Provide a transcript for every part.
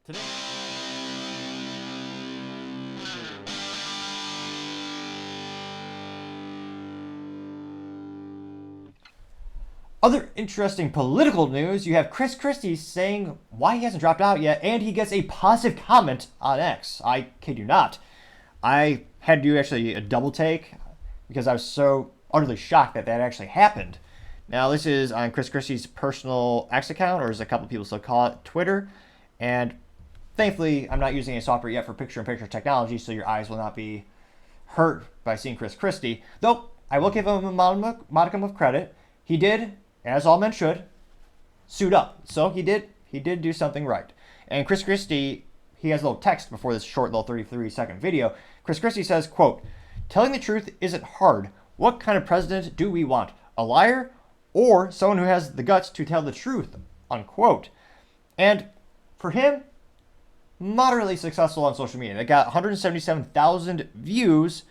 Today. Other interesting political news, you have Christie saying why he hasn't dropped out yet, and he gets a positive comment on X. I kid you not. I had to do actually a double take because I was so utterly shocked that that actually happened. Now, this is on Chris Christie's personal X account, or as a couple of people still call it, Twitter. And thankfully, I'm not using any software yet for picture-in-picture technology, so your eyes will not be hurt by seeing Chris Christie. Though, I will give him a modicum of credit. He did, as all men should, suit up. So he did do something right. And Chris Christie, he has a little text before this short little 33-second video. Chris Christie says, quote, "Telling the truth isn't hard. What kind of president do we want? A liar or someone who has the guts to tell the truth?" Unquote. And for him, moderately successful on social media. They got 177,000 views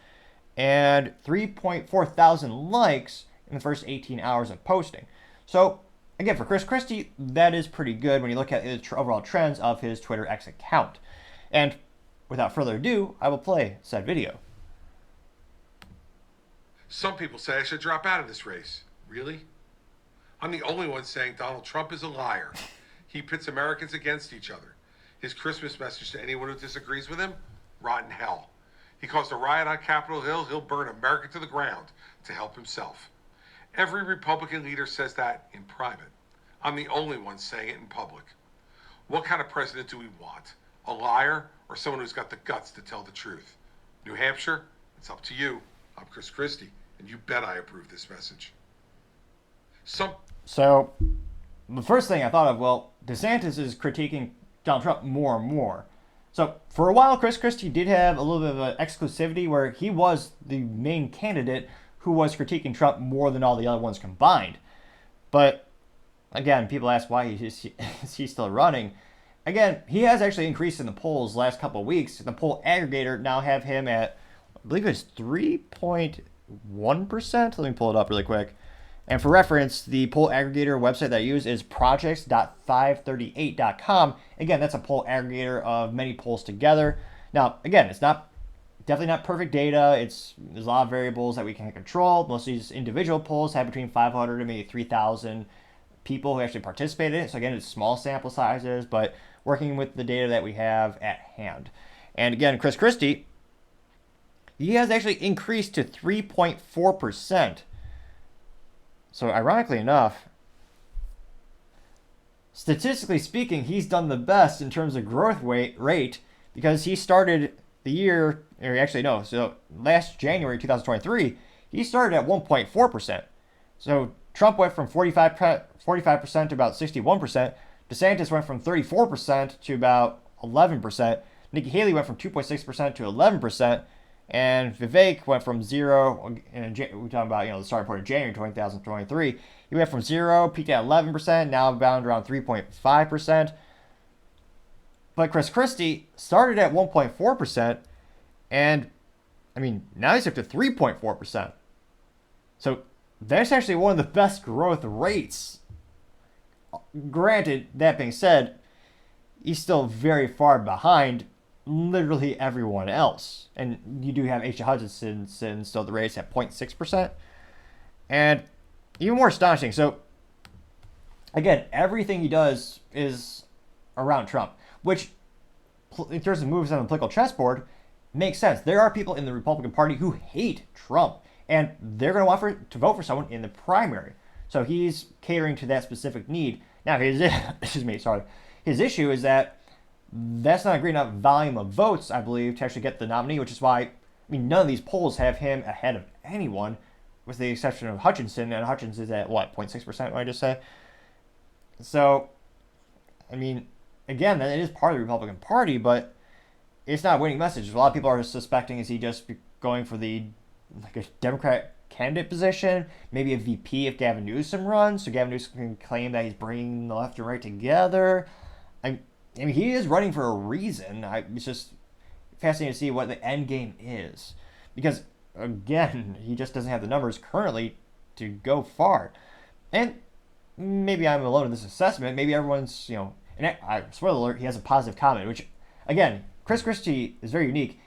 and 3.4 thousand likes in the first 18 hours of posting. So, again, for Chris Christie, that is pretty good when you look at the overall trends of his Twitter X account. And without further ado, I will play said video. Some people say I should drop out of this race. Really? I'm the only one saying Donald Trump is a liar. He pits Americans against each other. His Christmas message to anyone who disagrees with him? Rotten hell. He caused a riot on Capitol Hill. He'll burn America to the ground to help himself. Every Republican leader says that in private. I'm the only one saying it in public. What kind of president do we want? A liar or someone who's got the guts to tell the truth? New Hampshire, it's up to you. I'm Chris Christie, and you bet I approve this message. So, the first thing I thought of, well, DeSantis is critiquing Donald Trump more and more. So, for a while, Chris Christie did have a little bit of an exclusivity where he was the main candidate who was critiquing Trump more than all the other ones combined. But, again, people ask why is he still running. Again, he has actually increased in the polls last couple of weeks. The poll aggregator now have him at, I believe it's 3.1%. Let me pull it up really quick. And for reference, the poll aggregator website that I use is projects.538.com. Again, that's a poll aggregator of many polls together. Now, again, it's definitely not perfect data. There's a lot of variables that we can't control. Most of these individual polls have between 500 and maybe 3,000 people who actually participate in it. So again, it's small sample sizes, but working with the data that we have at hand. And again, Chris Christie, he has actually increased to 3.4%. So ironically enough, statistically speaking, he's done the best in terms of growth rate because he started the year, or actually no, so last January 2023, he started at 1.4%. So Trump went from 45% to about 61%. DeSantis went from 34% to about 11%. Nikki Haley went from 2.6% to 11%. And Vivek went from zero, and we're talking about, the starting point of January 2023. He went from zero, peaked at 11%, now bound around 3.5%. But Chris Christie started at 1.4%, and, now he's up to 3.4%. So that's actually one of the best growth rates. Granted, that being said, he's still very far behind literally everyone else. And you do have H.J. Hutchinson still the race at 0.6%. And even more astonishing, so again, everything he does is around Trump, which in terms of moves on the political chessboard makes sense. There are people in the Republican Party who hate Trump, and they're going to want to vote for someone in the primary. So he's catering to that specific need. Now, his issue is that that's not a great enough volume of votes, I believe, to actually get the nominee, which is why, none of these polls have him ahead of anyone, with the exception of Hutchinson, and Hutchinson is at, 0.6%, what I just say? So, again, that is part of the Republican Party, but it's not a winning message. A lot of people are suspecting, is he just going for a Democrat candidate position, maybe a VP if Gavin Newsom runs, so Gavin Newsom can claim that he's bringing the left and right together. He is running for a reason. It's just fascinating to see what the end game is. Because, again, he just doesn't have the numbers currently to go far. And maybe I'm alone in this assessment. Maybe everyone's, And spoiler alert, he has a positive comment, which, again, Chris Christie is very unique.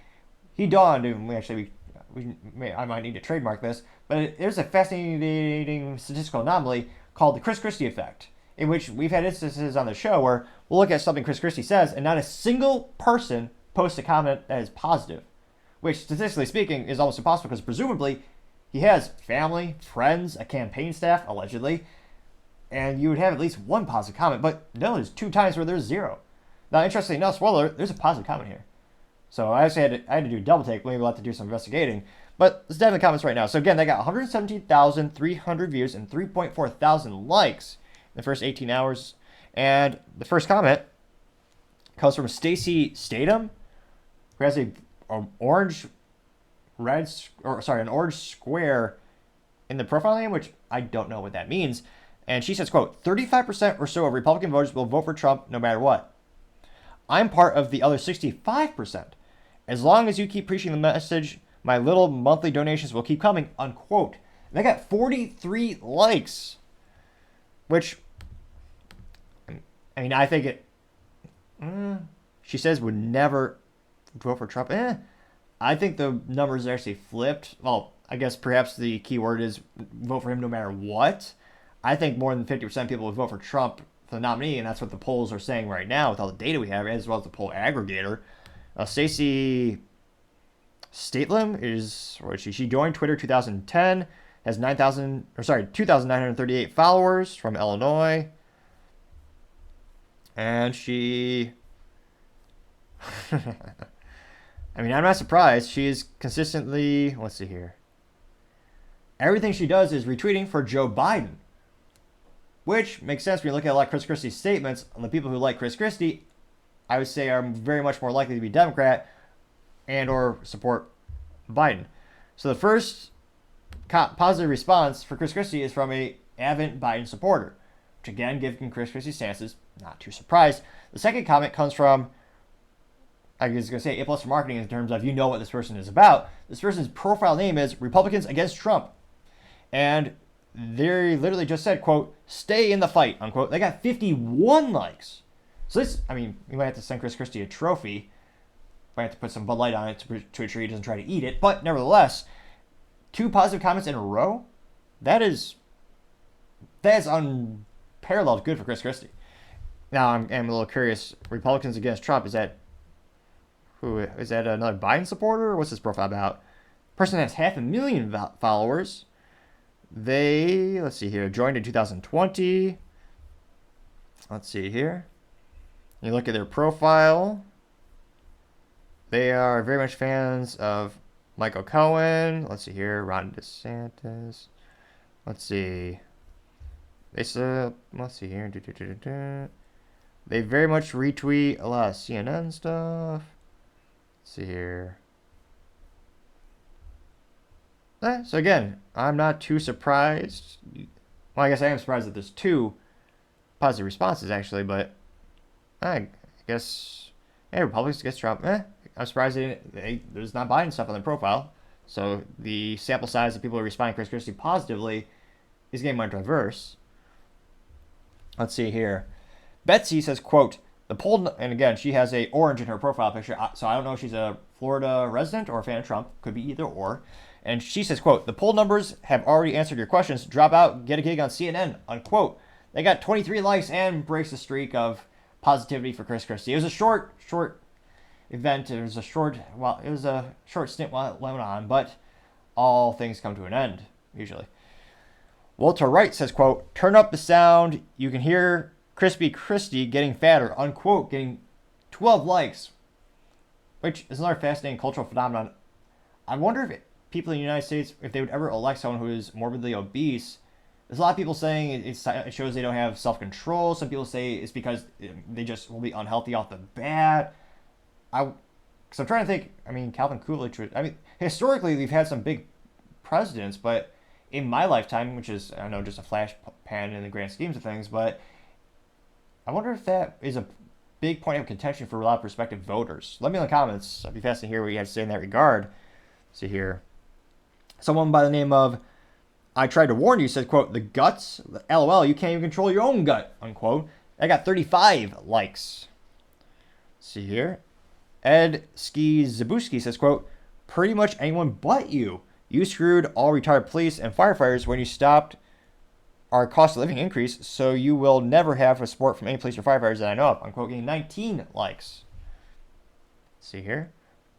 He dawned, and I might need to trademark this, but there's a fascinating statistical anomaly called the Chris Christie effect, in which we've had instances on the show where we'll look at something Chris Christie says, and not a single person posts a comment that is positive, which, statistically speaking, is almost impossible because presumably he has family, friends, a campaign staff, allegedly, and you would have at least one positive comment, but no, there's 2 times where there's 0. Now, interestingly enough, spoiler alert, there's a positive comment here. So I actually had to do a double take. Maybe we'll have to do some investigating. But let's dive in the comments right now. So again, they got 117,300 views and 3.4 thousand likes in the first 18 hours. And the first comment comes from Stacy Statham, who has an orange square in the profile name, which I don't know what that means. And she says, quote, 35% or so of Republican voters will vote for Trump no matter what. I'm part of the other 65%. As long as you keep preaching the message, my little monthly donations will keep coming, unquote. And they got 43 likes, which, I mean, I think it, she says would never vote for Trump. I think the numbers are actually flipped. Well, I guess perhaps the key word is vote for him no matter what. I think more than 50% of people would vote for Trump for the nominee, and that's what the polls are saying right now with all the data we have, as well as the poll aggregator. Stacey Statham is, what is she? She joined Twitter 2010, has 2,938 followers from Illinois, and she, I mean, I'm not surprised. She is consistently, let's see here, everything she does is retweeting for Joe Biden. Which makes sense when you look at a lot of Chris Christie's statements. On the people who like Chris Christie, I would say are very much more likely to be Democrat and or support Biden. So the first positive response for Chris Christie is from a avid Biden supporter, which again, given Chris Christie's stances, not too surprised. The second comment comes from, I was going to say A+ for marketing in terms of you know what this person is about. This person's profile name is Republicans Against Trump. And they literally just said, quote, stay in the fight, unquote. They got 51 likes. So this, I mean, we might have to send Chris Christie a trophy. Might have to put some Bud Light on it to ensure he doesn't try to eat it. But nevertheless, 2 positive comments in a row, that's unparalleled good for Chris Christie. Now, I'm a little curious. Republicans Against Trump, is that another Biden supporter? Or what's this profile about? Person has 500,000 followers. They, let's see here, joined in 2020. Let's see here. You look at their profile. They are very much fans of Michael Cohen. Let's see here, Ron DeSantis. Let's see. Let's see here. They very much retweet a lot of CNN stuff. Let's see here. So again, I'm not too surprised. Well, I guess I am surprised that there's 2 positive responses, actually, but I guess, Republicans Against Trump, I'm surprised there's not Biden stuff on their profile. So the sample size of people who respond to Chris Christie positively is getting more diverse. Let's see here. Betsy says, quote, the poll, and again, she has a orange in her profile picture, so I don't know if she's a Florida resident or a fan of Trump. Could be either or. And she says, quote, the poll numbers have already answered your questions. Drop out, get a gig on CNN, unquote. They got 23 likes and breaks the streak of positivity for Chris Christie. It was a short event. It was a short stint while it went on, but all things come to an end, usually. Walter Wright says, quote, turn up the sound. You can hear Crispy Christie getting fatter, unquote, getting 12 likes, which is another fascinating cultural phenomenon. I wonder if people in the United States, if they would ever elect someone who is morbidly obese. There's a lot of people saying it shows they don't have self-control. Some people say it's because they just will be unhealthy off the bat. So I'm trying to think, I mean, Calvin Coolidge, historically we've had some big presidents, but in my lifetime, which is, I know, just a flash pan in the grand schemes of things, but I wonder if that is a big point of contention for a lot of prospective voters. Let me know in the comments. I'd be fascinated to hear what you have to say in that regard. Let's see here. Someone by the name of I Tried to Warn You said, quote, the guts, LOL, you can't even control your own gut, unquote. I got 35 likes. Let's see here. Ed Ski Zabuski says, quote, pretty much anyone but you. You screwed all retired police and firefighters when you stopped our cost of living increase, so you will never have support from any police or firefighters that I know of. Unquote, getting 19 likes. Let's see here.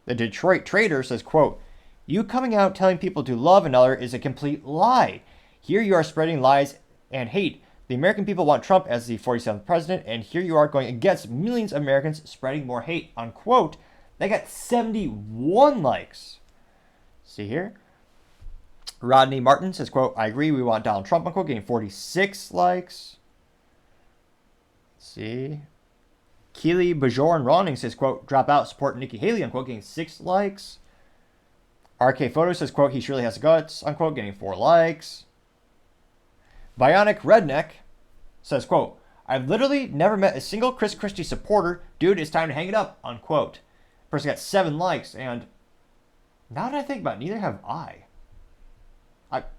The Detroit Trader says, quote, you coming out telling people to love another is a complete lie. Here you are spreading lies and hate. The American people want Trump as the 47th president, and here you are going against millions of Americans spreading more hate. Unquote. They got 71 likes. See here. Rodney Martin says, quote, I agree, we want Donald Trump, unquote, getting 46 likes. Let's see. Keely Bajoran Rawning says, quote, drop out, support Nikki Haley, unquote, getting 6 likes. RK Photo says, quote, he surely has guts, unquote, getting 4 likes. Bionic Redneck says, quote, I've literally never met a single Chris Christie supporter. Dude, it's time to hang it up, unquote. Person got 7 likes, and now that I think about it, neither have I.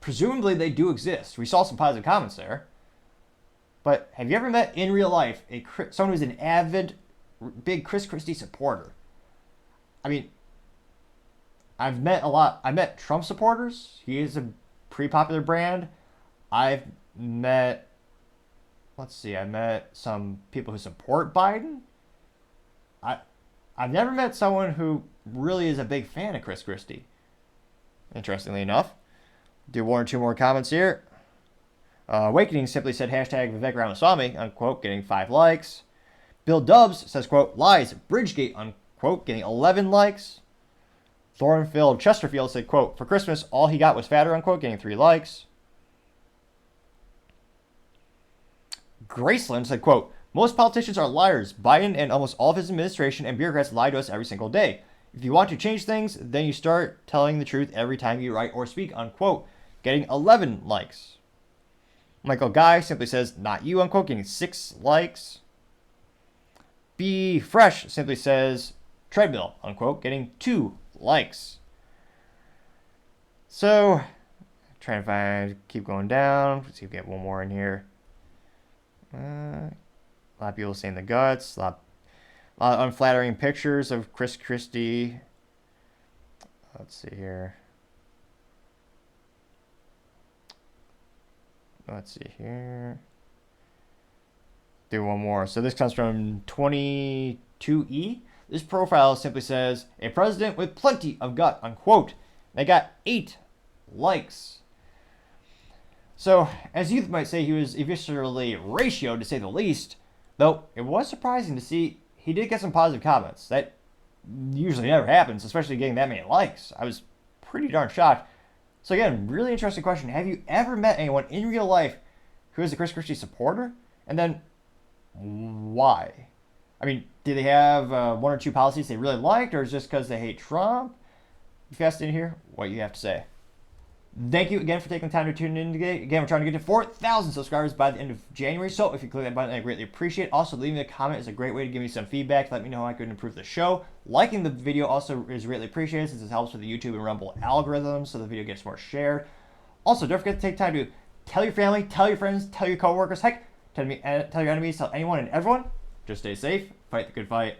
Presumably they do exist. We saw some positive comments there. But have you ever met in real life someone who's an avid, big Chris Christie supporter? I mean, I've met a lot. I met Trump supporters. He is a pretty popular brand. I've met, I met some people who support Biden. I've never met someone who really is a big fan of Chris Christie. Interestingly enough. Do 1 or 2 more comments here. Awakening simply said hashtag Vivek Ramaswamy, unquote, getting 5 likes. Bill Dubs says, quote, lies, Bridgegate, unquote, getting 11 likes. Thornfield Chesterfield said, quote, for Christmas, all he got was fatter, unquote, getting 3 likes. Graceland said, quote, most politicians are liars. Biden and almost all of his administration and bureaucrats lie to us every single day. If you want to change things, then you start telling the truth every time you write or speak, unquote, getting 11 likes. Michael Guy simply says, not you, unquote, getting 6 likes. Be Fresh simply says, treadmill, unquote, getting 2 likes. So, trying to keep going down. Let's see if we get one more in here. A lot of people saying the guts. A lot of unflattering pictures of Chris Christie. Let's see here. Do one more. So this comes from 22E. This profile simply says, a president with plenty of gut, unquote. They got 8 likes. So, as youth might say, he was viscerally ratioed, to say the least. Though, it was surprising to see he did get some positive comments. That usually never happens, especially getting that many likes. I was pretty darn shocked. So again, really interesting question. Have you ever met anyone in real life who is a Chris Christie supporter? And then, why? I mean, did they have 1 or 2 policies they really liked, or is it just because they hate Trump? If you asked in here, what you have to say. Thank you again for taking the time to tune in today. Again, we're trying to get to 4,000 subscribers by the end of January. So if you click that button, I greatly appreciate it. Also, leaving a comment is a great way to give me some feedback. Let me know how I could improve the show. Liking the video also is greatly appreciated, since it helps with the YouTube and Rumble algorithms, so the video gets more shared. Also, don't forget to take time to tell your family, tell your friends, tell your coworkers. Heck, tell your enemies, tell anyone and everyone. Just stay safe. Fight the good fight.